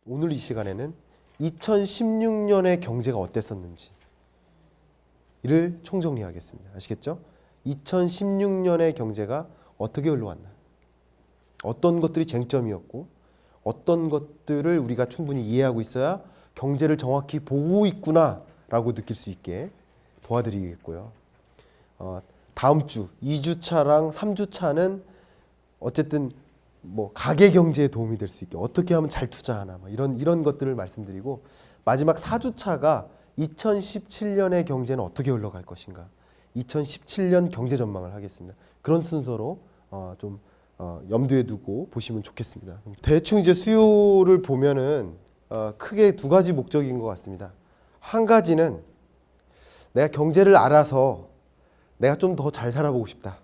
오늘 이 시간에는 2016년의 경제가 어땠었는지를 총정리하겠습니다. 아시겠죠? 2016년의 경제가 어떻게 흘러왔나? 어떤 것들이 쟁점이었고 어떤 것들을 우리가 충분히 이해하고 있어야 경제를 정확히 보고 있구나라고 느낄 수 있게 도와드리겠고요. 다음 주 2주차랑 3주차는 어쨌든 뭐 가계 경제에 도움이 될 수 있게 어떻게 하면 잘 투자하나 이런 것들을 말씀드리고, 마지막 4주차가 2017년의 경제는 어떻게 흘러갈 것인가, 2017년 경제 전망을 하겠습니다. 그런 순서로 좀 염두에 두고 보시면 좋겠습니다. 대충 이제 수요를 보면은 크게 두 가지 목적인 것 같습니다. 한 가지는 내가 경제를 알아서 내가 좀 더 잘 살아보고 싶다,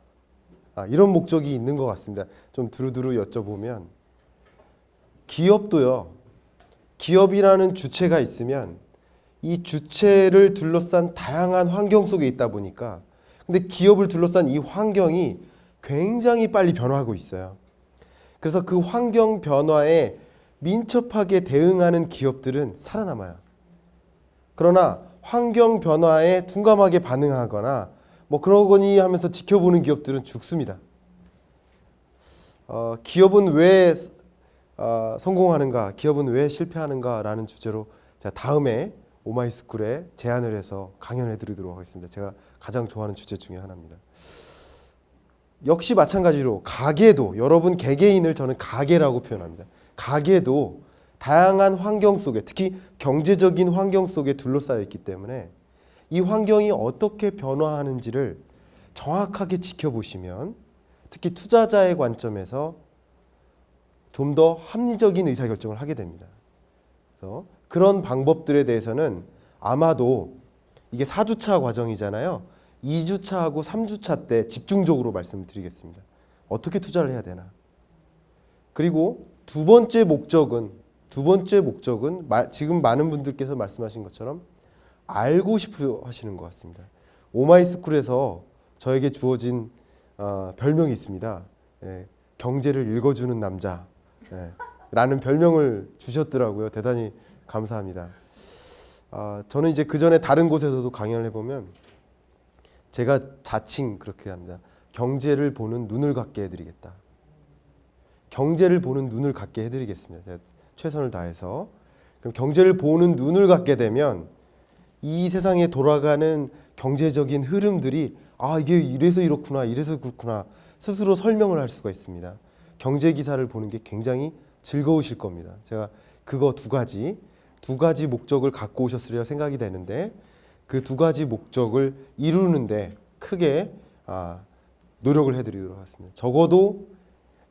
이런 목적이 있는 것 같습니다. 좀 두루두루 여쭤보면, 기업도요, 기업이라는 주체가 있으면 이 주체를 둘러싼 다양한 환경 속에 있다 보니까, 근데 기업을 둘러싼 이 환경이 굉장히 빨리 변화하고 있어요. 그래서 그 환경 변화에 민첩하게 대응하는 기업들은 살아남아요. 그러나 환경 변화에 둔감하게 반응하거나 뭐 그러거니 하면서 지켜보는 기업들은 죽습니다. 기업은 왜 성공하는가, 기업은 왜 실패하는가라는 주제로 제가 다음에 오마이스쿨에 제안을 해서 강연해 드리도록 하겠습니다. 제가 가장 좋아하는 주제 중에 하나입니다. 역시 마찬가지로 가게도, 여러분 개개인을 저는 가게라고 표현합니다. 가게도 다양한 환경 속에, 특히 경제적인 환경 속에 둘러싸여 있기 때문에 이 환경이 어떻게 변화하는지를 정확하게 지켜보시면, 특히 투자자의 관점에서 좀 더 합리적인 의사결정을 하게 됩니다. 그래서 그런 방법들에 대해서는 아마도 이게 4주차 과정이잖아요. 2주차하고 3주차 때 집중적으로 말씀드리겠습니다. 어떻게 투자를 해야 되나. 그리고 두 번째 목적은 지금 많은 분들께서 말씀하신 것처럼 알고 싶어 하시는 것 같습니다. 오마이스쿨에서 저에게 주어진 별명이 있습니다. 경제를 읽어주는 남자, 라는 별명을 주셨더라고요. 대단히 감사합니다. 저는 이제 그 전에 다른 곳에서도 강연을 해보면 제가 자칭 그렇게 합니다. 경제를 보는 눈을 갖게 해드리겠다. 경제를 보는 눈을 갖게 해드리겠습니다. 제가 최선을 다해서. 그럼 경제를 보는 눈을 갖게 되면 이 세상에 돌아가는 경제적인 흐름들이 이게 이래서 이렇구나, 이래서 그렇구나 스스로 설명을 할 수가 있습니다. 경제 기사를 보는 게 굉장히 즐거우실 겁니다. 제가 그거 두 가지 목적을 갖고 오셨으리라 생각이 되는데, 그 두 가지 목적을 이루는데 크게 노력을 해드리도록 하겠습니다. 적어도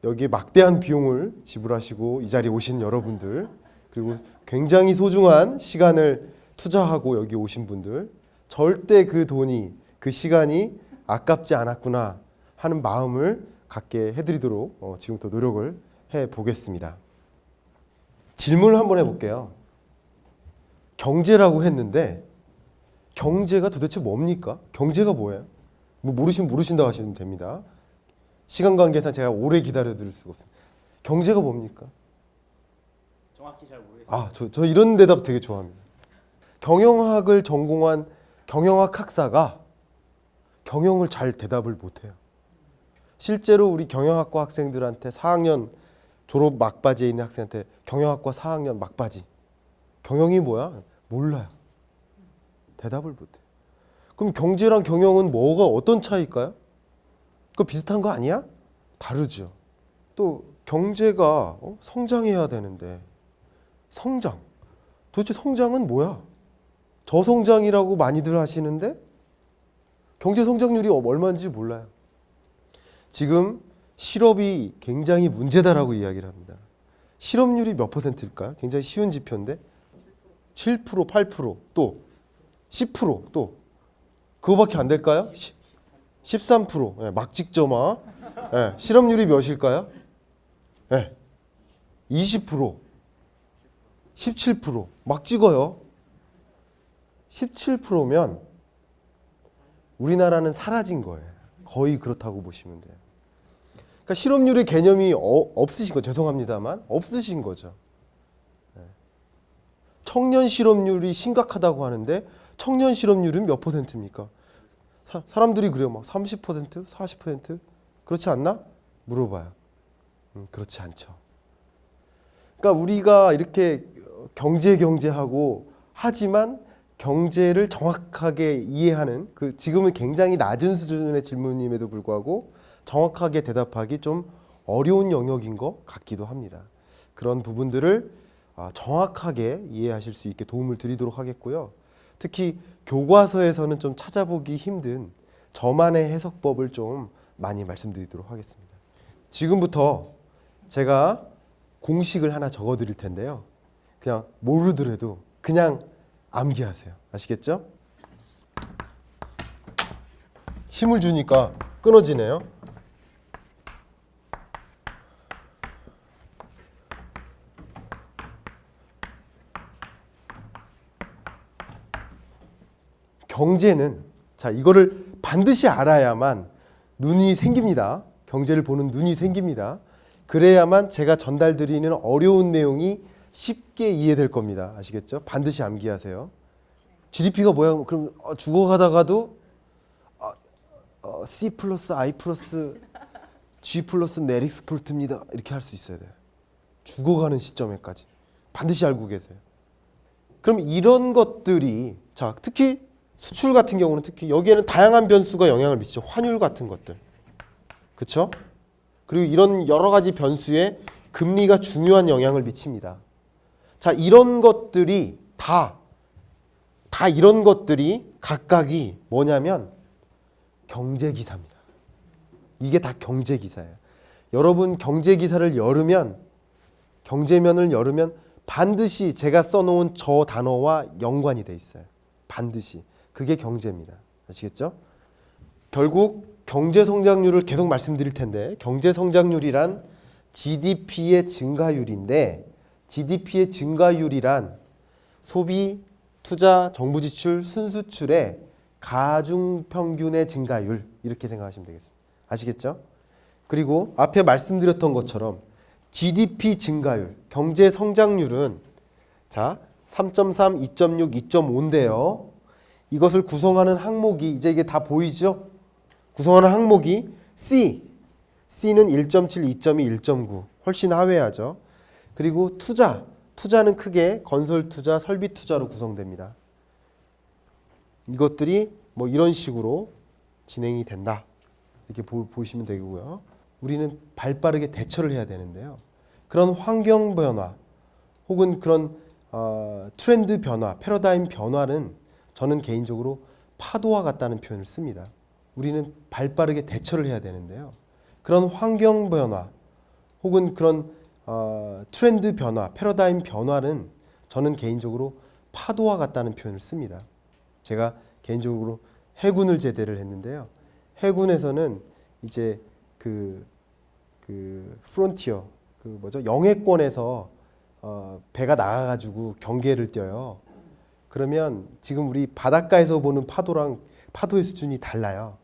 여기에 막대한 비용을 지불하시고 이 자리에 오신 여러분들, 그리고 굉장히 소중한 시간을 투자하고 여기 오신 분들, 절대 그 돈이, 그 시간이 아깝지 않았구나 하는 마음을 갖게 해드리도록 지금부터 노력을 해보겠습니다. 질문을 한번 해볼게요. 경제라고 했는데 경제가 도대체 뭡니까? 경제가 뭐예요? 뭐 모르시면 모르신다고 하시면 됩니다. 시간 관계상 제가 오래 기다려드릴 수가 없어요. 경제가 뭡니까? 정확히 잘 모르겠어요. 저 이런 대답 되게 좋아합니다. 경영학을 전공한 경영학 학사가 경영을 잘 대답을 못해요. 실제로 우리 경영학과 학생들한테 4학년 졸업 막바지에 있는 학생한테 경영학과 4학년 막바지, 경영이 뭐야? 몰라요. 대답을 못해요. 그럼 경제랑 경영은 뭐가 어떤 차이일까요? 그거 비슷한 거 아니야? 다르죠. 또 경제가 성장해야 되는데, 성장, 도대체 성장은 뭐야? 저성장이라고 많이들 하시는데 경제 성장률이 얼마인지 몰라요. 지금 실업이 굉장히 문제다라고 이야기를 합니다. 실업률이 몇 %일까요? 굉장히 쉬운 지표인데 7%, 8%, 또 10%, 또 그거밖에 안 될까요? 13%, 막 찍죠마. 실업률이 몇일까요? 20%, 17%, 막 찍어요. 17%면 우리나라는 사라진 거예요. 거의 그렇다고 보시면 돼요. 그러니까 실업률의 개념이 없으신 거, 죄송합니다만 없으신 거죠. 청년 실업률이 심각하다고 하는데 청년 실업률은 몇 %입니까? 사람들이 그래요. 막 30%, 40%? 그렇지 않나? 물어봐요. 그렇지 않죠. 그러니까 우리가 이렇게 경제하고 하지만 경제를 정확하게 이해하는 지금은 굉장히 낮은 수준의 질문임에도 불구하고 정확하게 대답하기 좀 어려운 영역인 것 같기도 합니다. 그런 부분들을 정확하게 이해하실 수 있게 도움을 드리도록 하겠고요. 특히 교과서에서는 좀 찾아보기 힘든 저만의 해석법을 좀 많이 말씀드리도록 하겠습니다. 지금부터 제가 공식을 하나 적어 드릴 텐데요. 그냥 모르더라도 그냥 암기하세요. 아시겠죠? 힘을 주니까 끊어지네요. 경제는 자 이거를 반드시 알아야만 눈이 생깁니다. 경제를 보는 눈이 생깁니다. 그래야만 제가 전달드리는 어려운 내용이 쉽게 이해될 겁니다. 아시겠죠? 반드시 암기하세요. GDP가 뭐야? 그럼 죽어가다가도 C 플러스 I 플러스 G 플러스 네릭스폴트입니다. 이렇게 할 수 있어야 돼요. 죽어가는 시점에까지 반드시 알고 계세요. 그럼 이런 것들이 자 특히 수출 같은 경우는 특히 여기에는 다양한 변수가 영향을 미치죠. 환율 같은 것들. 그렇죠? 그리고 이런 여러 가지 변수에 금리가 중요한 영향을 미칩니다. 자, 이런 것들이 다 이런 것들이 각각이 뭐냐면 경제기사입니다. 이게 다 경제기사예요. 여러분 경제기사를 열으면 경제면을 열으면 반드시 제가 써놓은 저 단어와 연관이 돼 있어요. 반드시. 그게 경제입니다. 아시겠죠? 결국 경제 성장률을 계속 말씀드릴 텐데 경제 성장률이란 GDP의 증가율인데 GDP의 증가율이란 소비, 투자, 정부 지출, 순수출의 가중평균의 증가율 이렇게 생각하시면 되겠습니다. 아시겠죠? 그리고 앞에 말씀드렸던 것처럼 GDP 증가율, 경제 성장률은 자 3.3, 2.6, 2.5인데요. 이것을 구성하는 항목이 이제 이게 다 보이죠? 구성하는 항목이 C는 1.7, 2.2, 1.9 훨씬 하회하죠. 그리고 투자는 크게 건설 투자, 설비 투자로 구성됩니다. 이것들이 뭐 이런 식으로 진행이 된다. 이렇게 보시면 되고요. 우리는 발빠르게 대처를 해야 되는데요. 그런 환경 변화 혹은 그런 트렌드 변화, 패러다임 변화는 저는 개인적으로 파도와 같다는 표현을 씁니다. 우리는 발빠르게 대처를 해야 되는데요. 그런 환경 변화 혹은 그런 트렌드 변화, 패러다임 변화는 저는 개인적으로 파도와 같다는 표현을 씁니다. 제가 개인적으로 해군을 제대를 했는데요. 해군에서는 이제 그 프론티어 영해권에서 배가 나가가지고 경계를 뛰어요. 그러면 지금 우리 바닷가에서 보는 파도랑 파도의 수준이 달라요.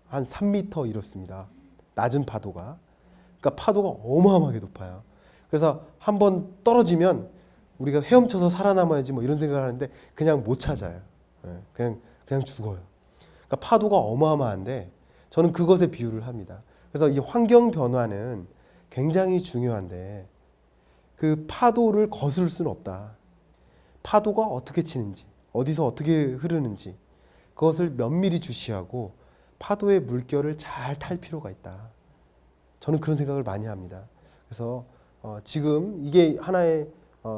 한 3m 이렇습니다. 낮은 파도가. 그러니까 파도가 어마어마하게 높아요. 그래서 한번 떨어지면 우리가 헤엄쳐서 살아남아야지 뭐 이런 생각을 하는데 그냥 못 찾아요. 그냥 죽어요. 그러니까 파도가 어마어마한데 저는 그것에 비유를 합니다. 그래서 이 환경 변화는 굉장히 중요한데 그 파도를 거스를 수는 없다. 파도가 어떻게 치는지, 어디서 어떻게 흐르는지 그것을 면밀히 주시하고 파도의 물결을 잘 탈 필요가 있다. 저는 그런 생각을 많이 합니다. 그래서 지금 이게 하나의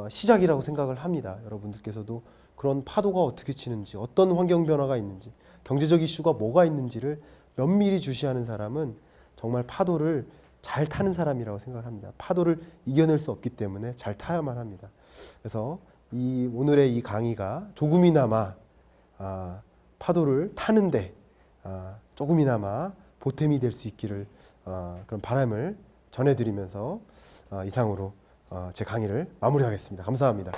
시작이라고 생각을 합니다. 여러분들께서도 그런 파도가 어떻게 치는지, 어떤 환경 변화가 있는지, 경제적 이슈가 뭐가 있는지를 면밀히 주시하는 사람은 정말 파도를 잘 타는 사람이라고 생각을 합니다. 파도를 이겨낼 수 없기 때문에 잘 타야만 합니다. 그래서 오늘의 이 강의가 조금이나마 파도를 타는데 조금이나마 보탬이 될 수 있기를 그런 바람을 전해드리면서 이상으로 제 강의를 마무리하겠습니다. 감사합니다.